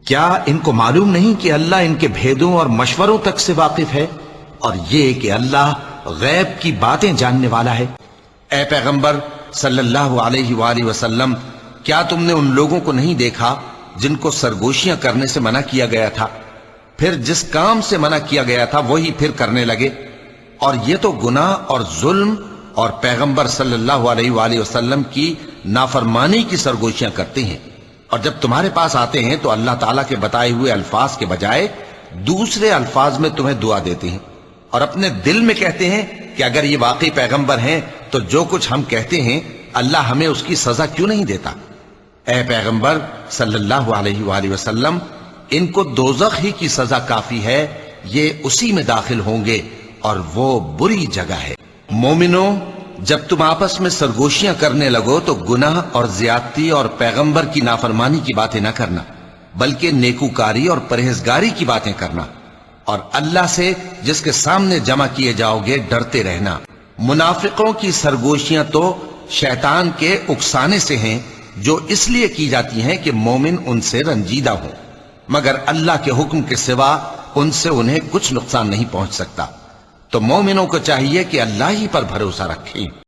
کیا ان کو معلوم نہیں کہ اللہ ان کے بھیدوں اور مشوروں تک سے واقف ہے، اور یہ کہ اللہ غیب کی باتیں جاننے والا ہے؟ اے پیغمبر صلی اللہ علیہ وآلہ وسلم، کیا تم نے ان لوگوں کو نہیں دیکھا جن کو سرگوشیاں کرنے سے منع کیا گیا تھا، پھر جس کام سے منع کیا گیا تھا وہی پھر کرنے لگے؟ اور یہ تو گناہ اور ظلم اور پیغمبر صلی اللہ علیہ وآلہ وسلم کی نافرمانی کی سرگوشیاں کرتے ہیں، اور جب تمہارے پاس آتے ہیں تو اللہ تعالیٰ کے بتائے ہوئے الفاظ کے بجائے دوسرے الفاظ میں تمہیں دعا دیتے ہیں، اور اپنے دل میں کہتے ہیں کہ اگر یہ واقعی پیغمبر ہیں تو جو کچھ ہم کہتے ہیں اللہ ہمیں اس کی سزا کیوں نہیں دیتا؟ اے پیغمبر صلی اللہ علیہ وآلہ وسلم، ان کو دوزخ ہی کی سزا کافی ہے، یہ اسی میں داخل ہوں گے اور وہ بری جگہ ہے۔ مومنو، جب تم آپس میں سرگوشیاں کرنے لگو تو گناہ اور زیادتی اور پیغمبر کی نافرمانی کی باتیں نہ کرنا، بلکہ نیکوکاری اور پرہیزگاری کی باتیں کرنا، اور اللہ سے جس کے سامنے جمع کیے جاؤ گے ڈرتے رہنا۔ منافقوں کی سرگوشیاں تو شیطان کے اکسانے سے ہیں، جو اس لیے کی جاتی ہیں کہ مومن ان سے رنجیدہ ہوں، مگر اللہ کے حکم کے سوا ان سے انہیں کچھ نقصان نہیں پہنچ سکتا۔ تو مومنوں کو چاہیے کہ اللہ ہی پر بھروسہ رکھیں۔